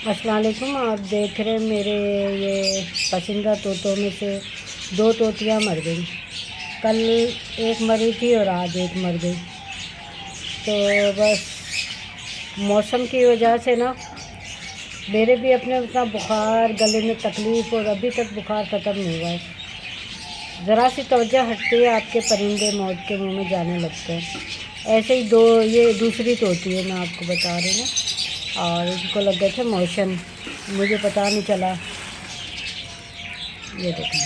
अस्सलाम वालेकुम। आप देख रहे हैं मेरे ये पसंदीदा तोतों में से दो तोतियां मर गई। कल एक मरी थी और आज एक मर गई। तो बस मौसम की वजह से ना मेरे भी अपने उतना बुखार, गले में तकलीफ़ और अभी तक बुखार ख़त्म नहीं हुआ है। ज़रा सी तवज्जो हटती है आपके परिंदे मौत के मुंह में जाने लगते हैं। ऐसे ही दो ये दूसरी तोती है, मैं आपको बता रही हूँ। और इनको लग गए थे मोशन, मुझे पता नहीं चला। ये देखें,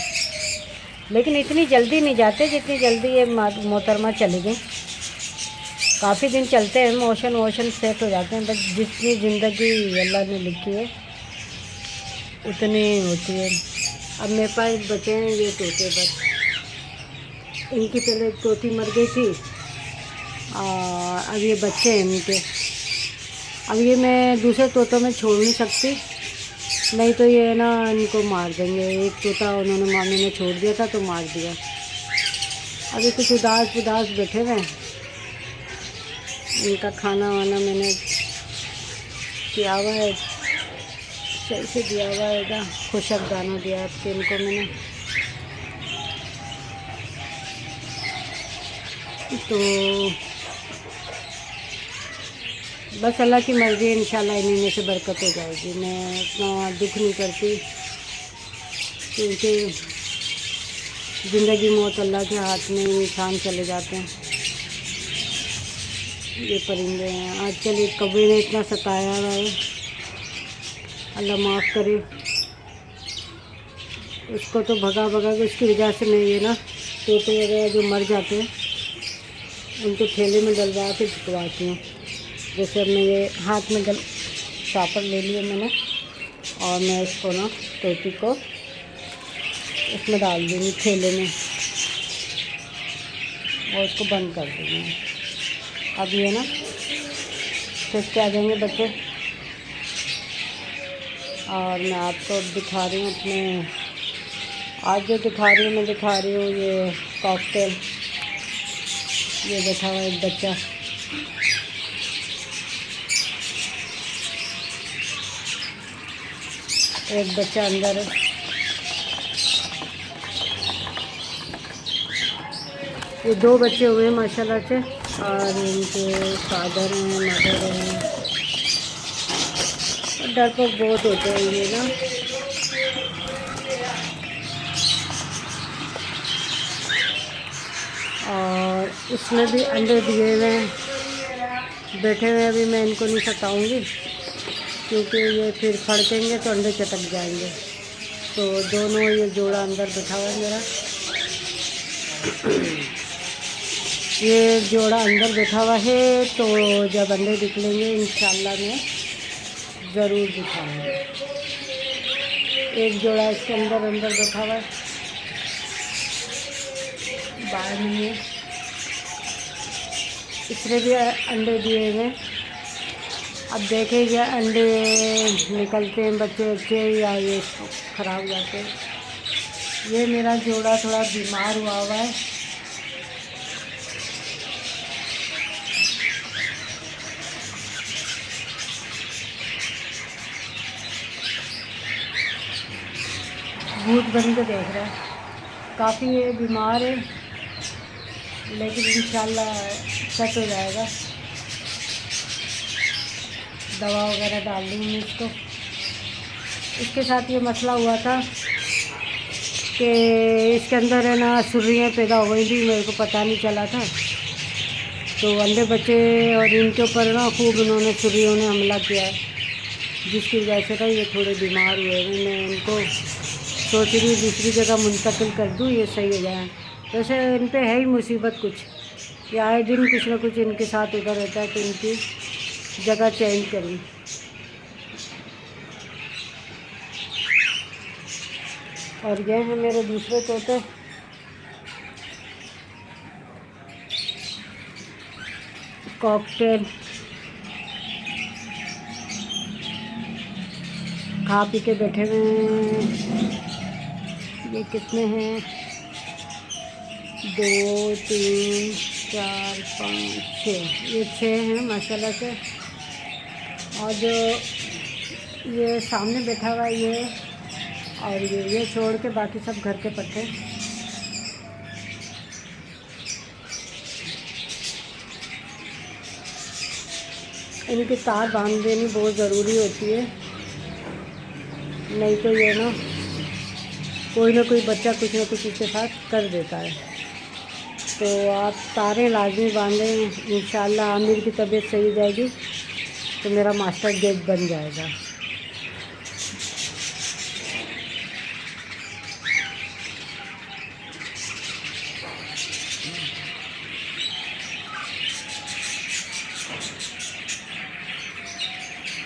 लेकिन इतनी जल्दी नहीं जाते जितनी जल्दी ये मोहतरमा चली गई। काफ़ी दिन चलते हैं, मोशन सेट हो जाते हैं, बस जितनी ज़िंदगी अल्लाह ने लिखी है उतनी होती है। अब मेरे पास बचे हैं ये तोते, बस इनकी पहले एक तोती मर गई थी और अब ये बच्चे हैं इनके। अब ये मैं दूसरे तोतों में छोड़ नहीं सकती, नहीं तो ये ना इनको मार देंगे। एक तोता उन्होंने मामी ने छोड़ दिया था तो मार दिया। अभी कुछ उदास बैठे हुए हैं। इनका खाना वाना मैंने किया हुआ है, सही से दिया हुआ है, खुशक दाना दिया है इनको मैंने। तो बस अल्लाह की मर्ज़ी है, इंशाल्लाह इन्हीं में से बरकत हो जाएगी। मैं इतना दुख नहीं करती क्योंकि ज़िंदगी मौत अल्लाह के हाथ में, इंसान चले जाते हैं। ये परिंदे हैं, आजकल एक कौवे ने इतना सताया हुआ है, अल्लाह माफ़ करे उसको। तो भगा के उसकी वजह से मैं ये ना तोते वगैरह जो मर जाते हैं उनको थैले में डलवा के भिजवाती हूँ। जैसे अब मैं ये हाथ में शापर ले लिया मैंने और मैं इसको ना तोती को इसमें डाल दूँगी थैले में और इसको बंद कर दूँगी। अब ये ना फिर के आ जाएंगे बच्चे। और मैं आपको दिखा रही हूँ अपने, आज जो दिखा रही हूँ मैं दिखा रही हूँ ये कॉकटेल। ये बैठा हुआ एक बच्चा, एक बच्चा अंदर है। ये दो बच्चे हुए हैं माशाल्लाह से, और इनके फादर हैं, मदर हैं। डरपोक बहुत होते हैं ये ना। और इसमें भी अंडे दिए हुए हैं, बैठे हुए। अभी मैं इनको नहीं सताऊंगी क्योंकि ये फिर फड़केंगे तो अंडे चटक जाएंगे। तो दोनों ये जोड़ा अंदर बैठा हुआ है मेरा, ये जोड़ा अंदर बैठा हुआ है। तो जब अंडे निकलेंगे इंशाल्लाह मैं ज़रूर दिखाऊंगी। एक जोड़ा इसके अंदर बैठा हुआ है, बाहर नहीं है। इसने भी अंडे दिए हुए। अब देखेंगे अंडे निकलते हैं बच्चे या ये ख़राब हो जाते हैं। ये मेरा जोड़ा थोड़ा बीमार हुआ है। भूत बन के देख रहा है, काफ़ी ये बीमार है, लेकिन इंशाल्लाह सेट हो जाएगा। दवा वगैरह डाल दूँगी इसको। इसके साथ ये मसला हुआ था कि इसके अंदर है ना सुर्रियाँ पैदा हो गई थी, मेरे को पता नहीं चला था। तो अंडे बच्चे और इनके ऊपर ना खूब उन्होंने सुर्रियों ने हमला किया है, जिसकी वजह से ना ये थोड़े बीमार हुए। मैं इनको सोच रही दूसरी जगह मुंतकिल कर दूँ, ये सही हो जाए। वैसे इन पे है ही मुसीबत कुछ, ये आए दिन कुछ ना कुछ इनके साथ उधर रहता है, तो इनकी जगह चेंज करूँ। और ये हैं मेरे दूसरे तोते, कॉकटेल। खा पी के बैठे हुए हैं। ये कितने हैं? 2 3 4 5 6, ये 6 हैं माशाल्लाह से। और जो ये सामने बैठा हुआ है ये, और ये छोड़ के बाकी सब घर के पट्टे। इनकी तार बांध देनी बहुत ज़रूरी होती है, नहीं तो ये ना कोई ना कोई बच्चा कुछ ना कुछ इसके साथ कर देता है। तो आप तारें लाजमी बांधें। इंशाल्लाह आमिर की तबीयत सही हो जाएगी तो मेरा मास्टर गेट बन जाएगा।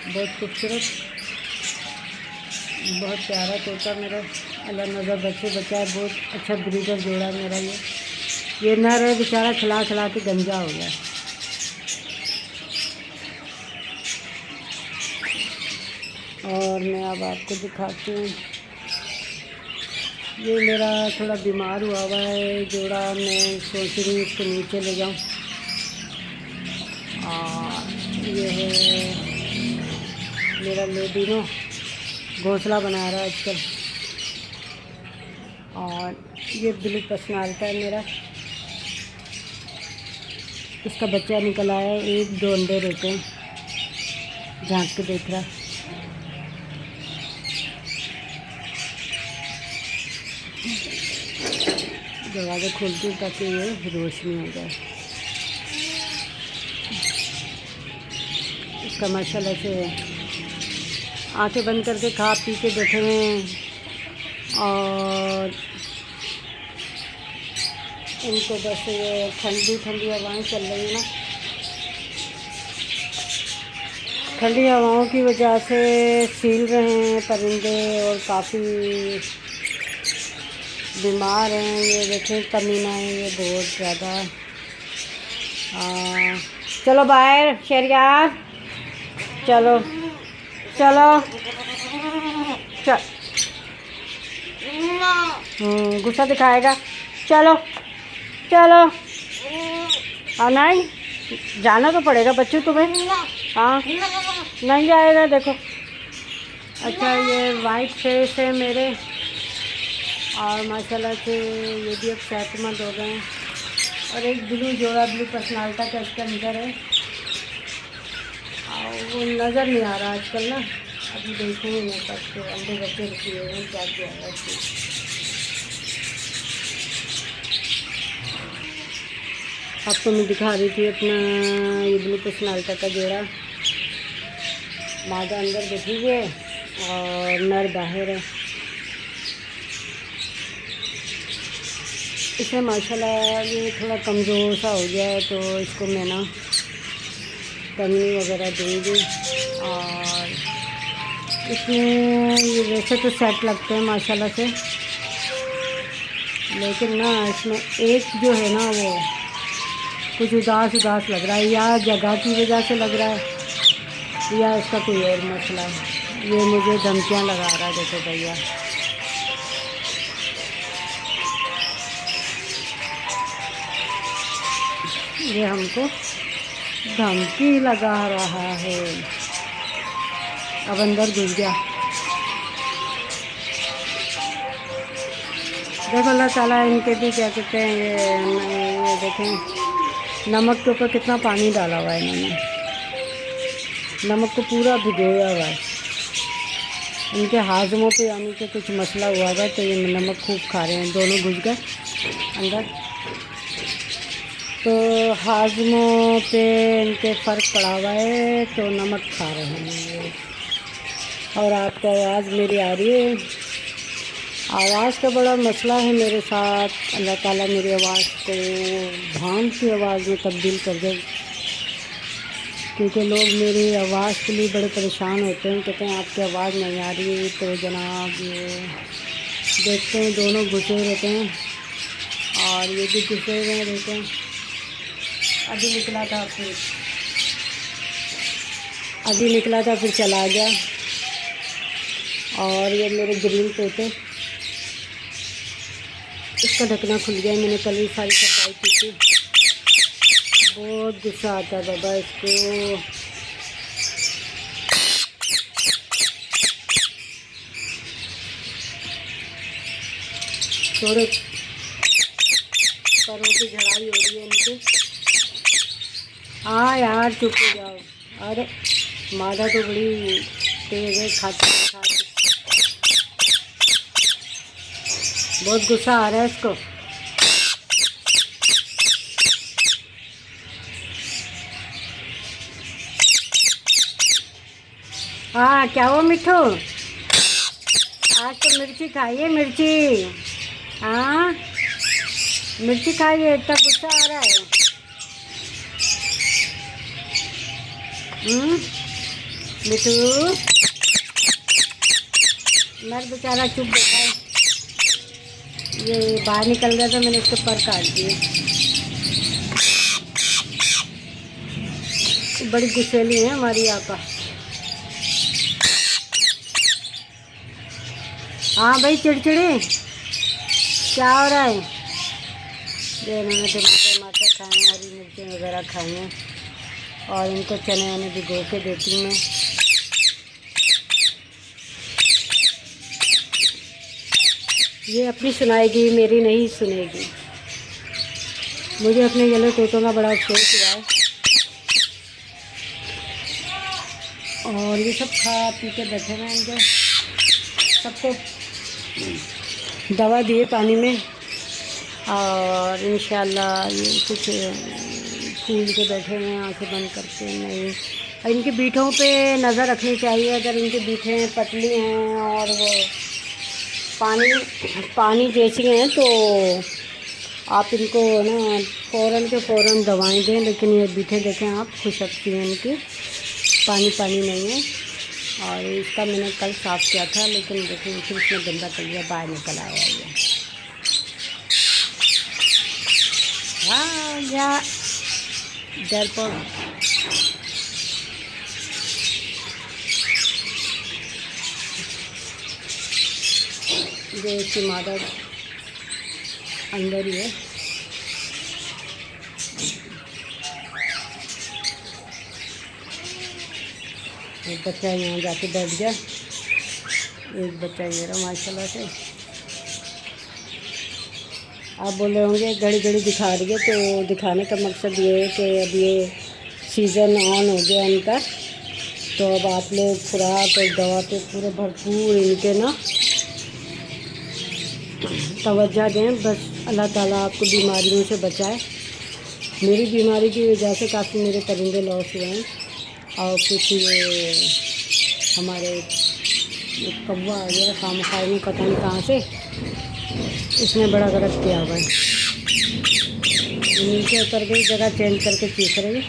बहुत खूबसूरत, बहुत प्यारा तोता मेरा, अल्लाह नज़र बच्चे बचाए। बहुत अच्छा ब्रीडर जोड़ा मेरा ये नर है बेचारा, खिला खिला के गंजा हो गया। और मैं अब आपको दिखाती हूँ, ये मेरा थोड़ा बीमार हुआ हुआ है जोड़ा। मैं सोच रही हूँ इसको नीचे ले जाऊँ। और ये है मेरा लेडिनो, घोंसला बना रहा है आजकल। और ये ब्लू पर्सनालिटी है मेरा, इसका बच्चा निकल आया है। 1-2 अंडे रहते हैं, झाँक के देख रहा। दरवाज़ा खोलती हूँ ताकि ये रोशनी हो जाए। इसका माशाल्लाह से आंखें बंद करके खा पी के बैठे हुए हैं। और इनको बस ये ठंडी ठंडी हवाएं चल रही हैं ना, ठंडी हवाओं की वजह से सील रहे हैं परिंदे और काफ़ी बीमार हैं। ये देखें कमीना है ये बहुत ज़्यादा। चलो बाहर शहरियार, चलो चलो चल। गुस्सा दिखाएगा। चलो चलो। हाँ नहीं जाना तो पड़ेगा बच्चों तुम्हें। हाँ नहीं जाएगा देखो। अच्छा ये वाइट फेस है मेरे, और माशाल्लाह से ये भी अब सेहतमंद हो गए हैं। और एक ब्लू जोड़ा, ब्लू पर्सनालिटी का इसके अंदर है, और वो नज़र नहीं आ रहा आजकल ना। अभी देखूँगी मैं तक अंडे बच्चे रखी हुए हैं क्या क्या है। आपको मैं दिखा रही थी अपना ये ब्लू पर्सनालिटी का जोड़ा। मादा अंदर बैठी हुई है और नर बाहर है। इसे माशाल्लाह ये थोड़ा कमज़ोर सा हो गया है, तो इसको मैं ना कमी वगैरह दूँगी। और इसमें ये वैसे तो सेट लगते हैं माशाल्लाह से, लेकिन ना इसमें एक जो है ना वो कुछ उदास उदास लग रहा है, या जगह की वजह से लग रहा है या इसका कोई और मसला है। ये मुझे धमकियाँ लगा रहा है देखो भैया। ये हमको धमकी लगा रहा है। अब अंदर घुस गया। देखो अल्लाह ताला इनके भी क्या कहते हैं ये देखें नमक के ऊपर कितना पानी डाला हुआ है इन्होंने। नमक को पूरा भिगोया हुआ है। इनके हाजमों पे यानी कि कुछ मसला हुआ था तो ये नमक खूब खा रहे हैं। दोनों घुस गए अंदर, तो हाजमों पे इनके फ़र्क पड़ा हुआ है तो नमक खा रहे हैं ये। और आपको आवाज़ मेरी आ रही है। आवाज़ का बड़ा मसला है मेरे साथ। अल्लाह ताला मेरी आवाज़ को भांग की आवाज़ में तब्दील कर दे, क्योंकि लोग मेरी आवाज़ के लिए बड़े परेशान होते हैं। कहते हैं आपकी आवाज़ नहीं आ रही। तो जनाब ये देखते हैं दोनों घुसे रहते हैं और ये भी घुसे हुए रहते हैं। अभी निकला था फिर चला गया। और ये मेरे ग्रीन तोते, इसका ढकना खुल गया। मैंने कल ही सारी सफाई की थी। बहुत गुस्सा आता है बाबा इसको। थोड़े पैरों की झड़ाई हो रही है इनके। हाँ यार चुप हो जाओ। अरे मादा तो बड़ी तेज है, खाती खाती बहुत गुस्सा आ रहा है इसको। हाँ क्या हुआ मिठू, आज तो मिर्ची खाइए, मिर्ची। हाँ मिर्ची खाइए, इतना गुस्सा आ रहा है। मिठू मेरा बेचारा चुप बैठा है। ये बाहर निकल गया तो मैंने इसके पर काट दिए। बड़ी गुस्सेली है हमारी आपा। हाँ भाई चिड़चिड़ी क्या हो रहा है? ये इन्होंने टमाटर खाए हैं, हरी मिर्ची वगैरह खाई हैं, और इनको चने वने भिगो के देती हूँ मैं। ये अपनी सुनाएगी, मेरी नहीं सुनेगी। मुझे अपने येलो तोतों का बड़ा अफसोस हुआ है। और ये सब खा पी के बैठे हुए हैं, जो सबको दवा दिए पानी में, और इंशाल्लाह ये कुछ फूल के बैठे हुए हैं आंखें बंद करके। नहीं, इनकी बीठों पे नज़र रखनी चाहिए। अगर इनकी बीठें पतली हैं और वो पानी जैसी हैं तो आप इनको ना फ़ौरन के फ़ौरन दवाएं दें। लेकिन ये बीठे देखें आप, खुशक हैं इनकी, पानी नहीं है। और इसका मैंने कल साफ़ किया था, लेकिन देखिए फिर इसमें गंदा तलिया बाहर निकल आया है। हाँ या डरपोक। ये इसकी मादा अंदर ही है। एक बच्चा यहाँ जाके बैठ गया, एक बच्चा ये रहा माशाल्लाह से। आप बोल रहे होंगे घड़ी घड़ी दिखा रही है, तो दिखाने का मकसद ये है कि अब ये सीज़न ऑन हो गया इनका, तो अब आप लोग खुराक और दवा पे पूरे भरपूर इनके ना तवज्जो दें। बस अल्लाह ताला आपको बीमारियों से बचाए। मेरी बीमारी की वजह से काफ़ी मेरे परिंदे लॉस हुए हैं, और कुछ ये हमारे एक कौवा आ गया खामखाई में, पता नहीं कहाँ से, इसने बड़ा गलत किया हुआ है। नीचे उतर गई, जगह चेंज करके चीख रही।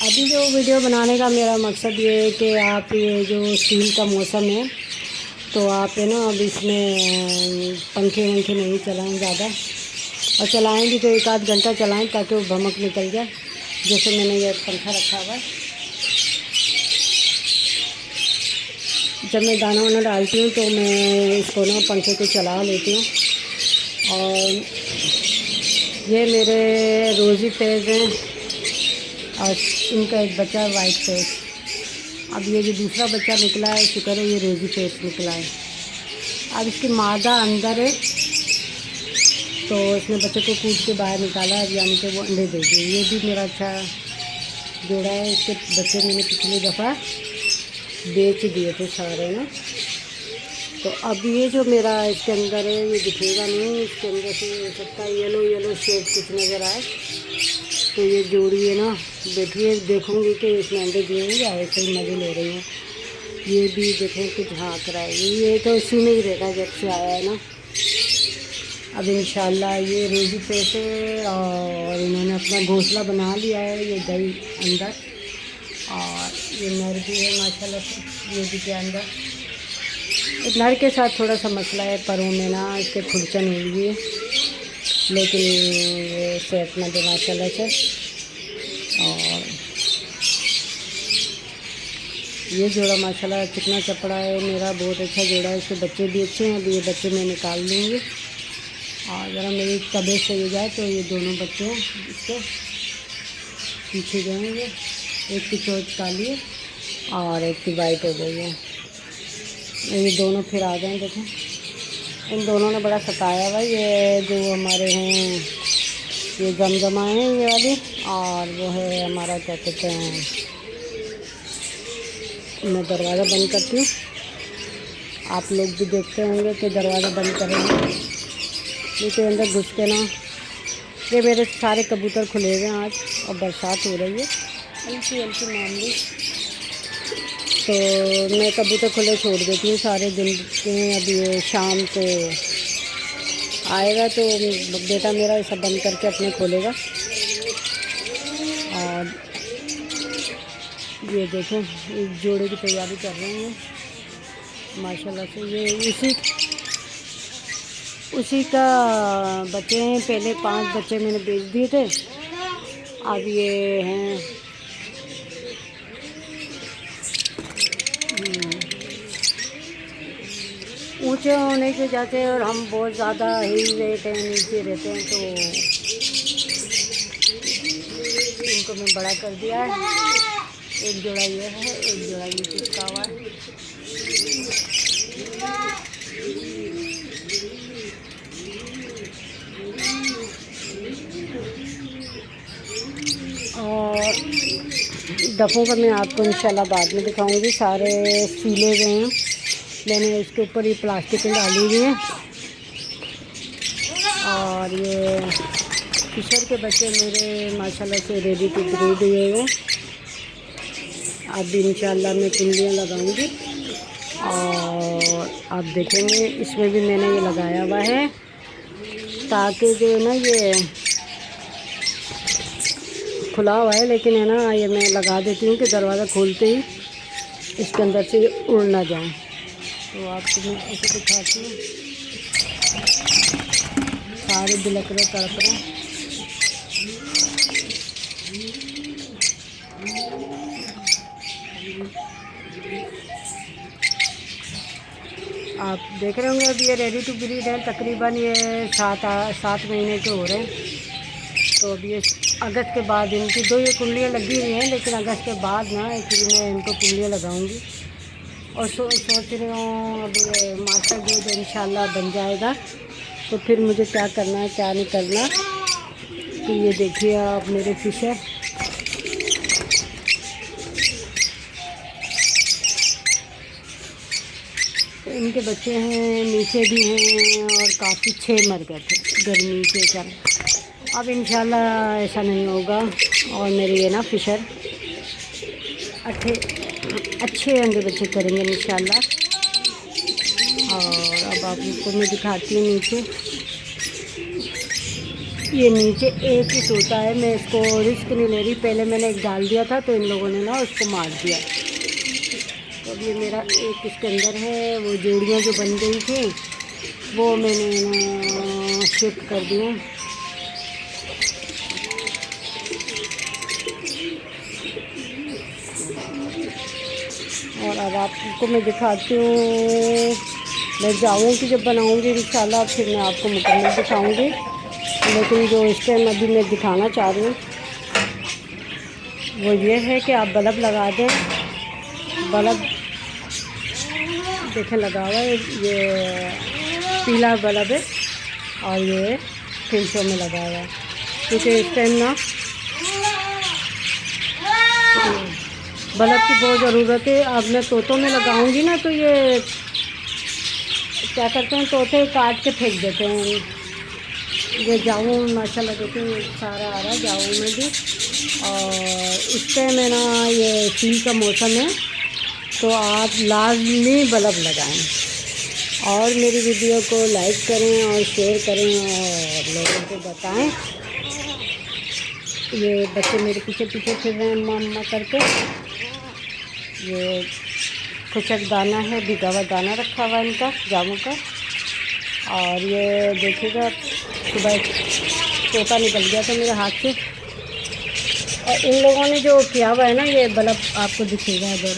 अभी जो वीडियो बनाने का मेरा मकसद ये है कि आप ये जो स्टील का मौसम है, तो आप है ना अब इसमें पंखे वंखे नहीं चलाएं ज़्यादा, और चलाएंगे तो एक आध घंटा चलाएं ताकि वो भमक निकल जाए। जैसे मैंने ये पंखा रखा हुआ है, जब मैं दाना वाना डालती हूँ तो मैं इसको ना पंखे को चला लेती हूँ। और ये मेरे रोज़ी फेस हैं, और इनका एक बच्चा वाइट फेस। अब ये जो दूसरा बच्चा निकला है, शुक्र है ये रोज़ी फेस निकला है। अब इसकी मादा अंदर है, तो इसने बच्चे को कूद के बाहर निकाला, अब यानी कि वो अंडे देगी। ये भी मेरा अच्छा जोड़ा है। इसके बच्चे मैंने पिछली दफ़ा बेच दिए थे सारे ना, तो अब ये जो मेरा इसके अंदर है ये दिखेगा नहीं, इसके अंदर से हो सकता है येलो शेड कुछ नज़र आए। तो ये जोड़ी है ना बैठी है, देखूँगी कि इसमें अंडे दिए हैं या ऐसे ही मज़े ले रही हैं। ये भी देखें कुछ झाँक रहा है, ये तो इसी में ही रहता जब से आया है ना। अब इंशाल्लाह ये रोज़ी पे से, और इन्होंने अपना घोंसला बना लिया है, ये गई अंदर। और ये नर भी है माशाल्लाह से, ये भी के अंदर। नर के साथ थोड़ा सा मसला है, परों में ना इसके खुरचन हुई है, लेकिन ये सेहतमंद है माशाल्लाह से। और ये जोड़ा माशाल्लाह चिकना चपड़ा है मेरा, बहुत अच्छा जोड़ा है। इसके बच्चे भी अच्छे हैं। अभी ये बच्चे मैं निकाल दूँगी, और ज़रा मेरी तबीयत सही हो जाए तो ये दोनों बच्चे इसके पीछे जाएंगे। एक की चोट काली है और एक की वाइट हो गई है। ये दोनों फिर आ गए। देखें, इन दोनों ने बड़ा सताया हुआ। ये जो हमारे हैं ये जमजमा है ये वाली, और वो है हमारा क्या कहते हैं, मैं दरवाज़ा बंद करती हूँ। आप लोग भी देखते होंगे कि दरवाज़ा बंद करेंगे नहीं तो अंदर घुस के ना। ये मेरे सारे कबूतर खुले हुए हैं आज, और बरसात हो रही है हल्की हल्की मामूली, तो मैं कबूतर खुले छोड़ देती हूँ सारे दिन के। अभी ये शाम को आएगा तो बेटा मेरा सब बंद करके अपने खोलेगा। और ये देखें, इस जोड़े की तैयारी कर रहे हैं माशाल्लाह से। ये उसी का बच्चे हैं। पहले 5 बच्चे मैंने बेच दिए थे, अब ये हैं ऊंचे होने की वजह से, और हम बहुत ज़्यादा हिल रहते हैं, नीचे रहते हैं, तो इनको मैं बड़ा कर दिया है। एक जोड़ा ये है, एक जोड़ा ये चिपका हुआ है। और डफ़ों का मैं आपको इंशाल्लाह बाद में दिखाऊंगी। सारे सीले हुए हैं, मैंने इसके ऊपर ये प्लास्टिक डाली हुई है। और ये फिशर के बच्चे मेरे माशाल्लाह से रेडी टू ब्रीड हुए हैं। अब इंशाल्लाह मैं कुंडियाँ लगाऊंगी, और आप देखेंगे इसमें भी मैंने ये लगाया हुआ है, ताकि जो है ना ये खुला हुआ है, लेकिन है ना ये मैं लगा देती हूँ कि दरवाज़ा खोलते ही इसके अंदर से उड़ ना जाए। तो आपको मैं ऐसे दिखाती हूँ, सारे बिलक रहे, तड़प रहे। आप देख रहे होंगे, अब ये रेडी टू ब्रीड है। तकरीबन ये 7 महीने के हो रहे हैं। तो अब ये अगस्त के बाद इनकी 2 ये कुंडलियाँ लगी हुई हैं, लेकिन अगस्त के बाद ना एक्चुअली मैं इनको कुंडलियाँ लगाऊंगी। और सोच रही हूँ अब ये मास्टर दूध इंशाल्लाह बन जाएगा तो फिर मुझे क्या करना है क्या नहीं करना। तो ये देखिए आप मेरे फिशर, इनके बच्चे हैं, नीचे भी हैं, और काफ़ी 6 मर गए थे गर्मी के कारण। अब इंशाल्लाह ऐसा नहीं होगा, और मेरे ये ना फिशर अच्छे अंडे बच्चे करेंगे इंशाल्लाह। और अब आपको मैं दिखाती हूँ नीचे। ये नीचे एक ही तोता है, मैं इसको रिस्क नहीं ले रही। पहले मैंने एक डाल दिया था तो इन लोगों ने ना उसको मार दिया। तो अब ये मेरा एक इसके अंदर है। वो जोड़ियाँ जो बन गई थी वो मैंने शिफ्ट कर दी हैं। और अब आपको मैं दिखाती हूँ, मैं जाऊँगी जब बनाऊँगी इंशाल्लाह फिर मैं आपको मुकम्मल दिखाऊँगी। लेकिन जो इस टाइम अभी मैं दिखाना चाह रही हूँ वो ये है कि आप बल्ब लगा दें। बल्ब देखें लगा हुआ है, ये पीला बल्ब है, और ये फिंचों में लगा हुआ है, क्योंकि इस टाइम ना बल्ब की बहुत ज़रूरत है। अब मैं तोतों में लगाऊंगी ना तो ये क्या करते हैं, तोते काट के फेंक देते हैं। ये जाऊँ माशाल्लाह देखिए सारा आ रहा है जाऊँ में भी। और इस टाइम है ना ये फील का मौसम है, तो आप लाजमी बल्ब लगाएं, और मेरी वीडियो को लाइक करें और शेयर करें और लोगों को बताएं। ये बच्चे मेरे पीछे पीछे फिर रहे हैं मम्मा करके। ये खुशक दाना है, भिगा हुआ दाना रखा हुआ इनका जामुन का। और ये देखिएगा सुबह तोता निकल गया था मेरे हाथ से, और इन लोगों ने जो किया हुआ है ना ये बल्ब आपको दिखेगा इधर,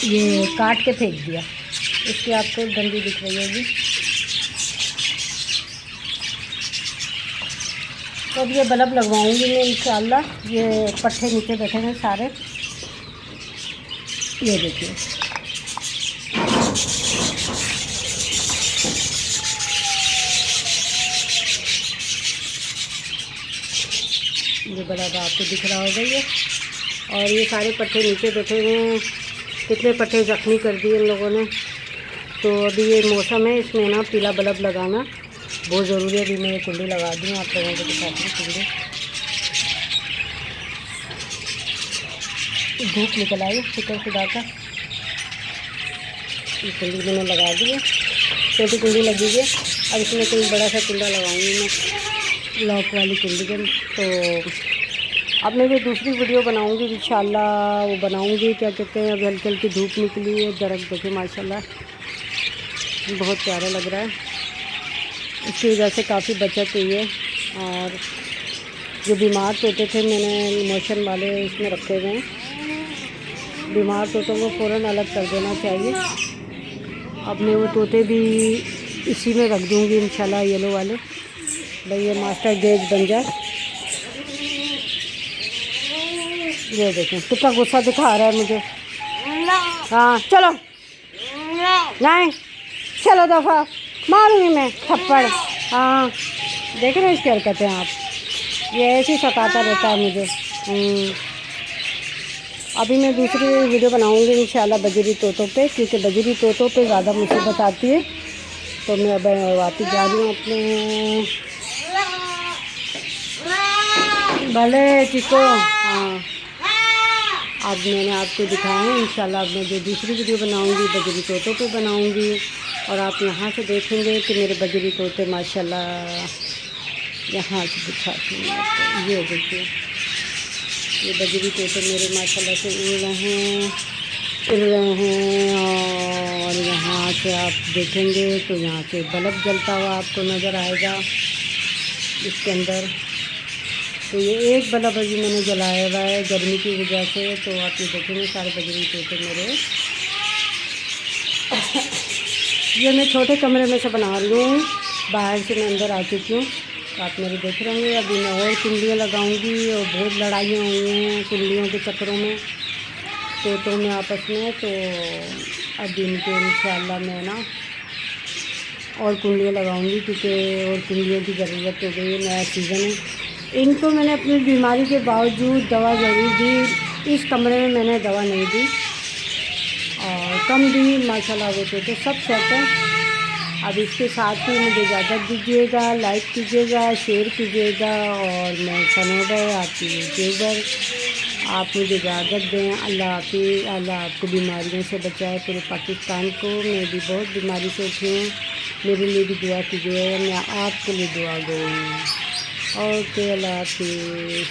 ये काट के फेंक दिया। इसकी आपको डंडी दिख रही होगी। तो अब ये बल्ब लगवाऊंगी मैं इंशाल्लाह। ये पट्टे नीचे बैठे हैं सारे, ये देखिए। ये बल्ब आपको दिख रहा होगा ये, और ये सारे पट्टे नीचे बैठे हुए हैं। कितने पट्टे जख्मी कर दिए इन लोगों ने। तो अभी ये मौसम है, इसमें ना पीला बल्ब लगाना बहुत ज़रूरी है। अभी मैं ये कुंडी लगा दूँ, आप लोगों को दिखाती हूँ कुंडी। धूप निकल आई शुक्र खुदा का। ये कुंडी मैंने लगा दी है, छोटी कुंडी लगी है। अब इसमें कोई बड़ा सा कुंडा लगाऊंगी मैं, लॉक वाली कुंडी के। तो अब मैं ये दूसरी वीडियो बनाऊंगी इंशाल्लाह। वो बनाऊंगी क्या कहते हैं, अभी हल्की हल्की धूप निकली है, दरख्त देखे माशाल्लाह बहुत प्यारा लग रहा है। इसकी वजह से काफ़ी बचत हुई है। और जो बीमार तोते थे मैंने मोशन वाले इसमें रखे हुए हैं, बीमार तोतों को फ़ौरन अलग कर देना चाहिए। अब मैं वो तोते भी इसी में रख दूँगी इंशाल्लाह, येलो वाले। भाई ये मास्टर गेज बन जाए। ये देखें कितना गुस्सा दिखा रहा है मुझे। हाँ चलो, नहीं चलो दफ़ा, मारूंगी मैं थप्पड़। हाँ देख रहे हैं इसकी हरकतें आप, ये ऐसे ही सताता रहता है मुझे। अभी मैं दूसरी वीडियो बनाऊंगी इंशाल्लाह बजरी तोतों पे, क्योंकि बजरी तोतों पे ज़्यादा मुसीबत आती है। तो मैं अब वापस जा रही हूँ अपने भले चिको। हाँ अब मैंने आपको दिखाया है इंशाल्लाह। अब मैं जो दूसरी वीडियो बनाऊंगी बजरी तोतों पे बनाऊंगी, और आप यहाँ से देखेंगे कि मेरे बजरी तोते माशाल्लाह। यहाँ से दिखाती हूँ आपको, ये देखिए ये बजरी तोते मेरे माशाल्लाह से उड़ रहे हैं। और यहाँ से आप देखेंगे तो यहाँ से बल्ब जलता हुआ आपको नज़र आएगा इसके अंदर। तो ये एक बल्ब अभी मैंने जलाया हुआ है गर्मी की वजह से। तो आप ये देखेंगे सारे बजरी तोते मेरे। ये मैं छोटे कमरे में से बना रही हूँ, बाहर से मैं अंदर आ चुकी हूँ। तो आप मेरे देख रहे होंगे। अभी मैं और कुंडियाँ लगाऊंगी, और बहुत लड़ाइयाँ हुई हैं कुंडियों के चक्करों में, तोतों में आपस में। तो अभी इनके इंशाल्लाह मैं ना और कुंडियाँ लगाऊंगी, क्योंकि और कुंडियों की ज़रूरत हो गई है, नया सीज़न है। इनको मैंने अपनी बीमारी के बावजूद दवा ज़रूर दी। इस कमरे में मैंने दवा नहीं दी, और कम दी माशाल्लाह वो तो सब सेट है। अब इसके साथ ही मुझे इजाज़त दीजिएगा, लाइक कीजिएगा, शेयर कीजिएगा। और मैं सनोबर आपकी यूट्यूबर, आप मुझे इजाज़त दें। अल्लाह हाफिज़। अल्लाह आपको बीमारियों से बचाए, पूरे पाकिस्तान को। मैं भी बहुत बीमारी से उठी हूँ, मेरे लिए भी दुआ कीजिएगा, मैं आपके लिए दुआ गो हूँ। ओके अल्लाह हाफिज़।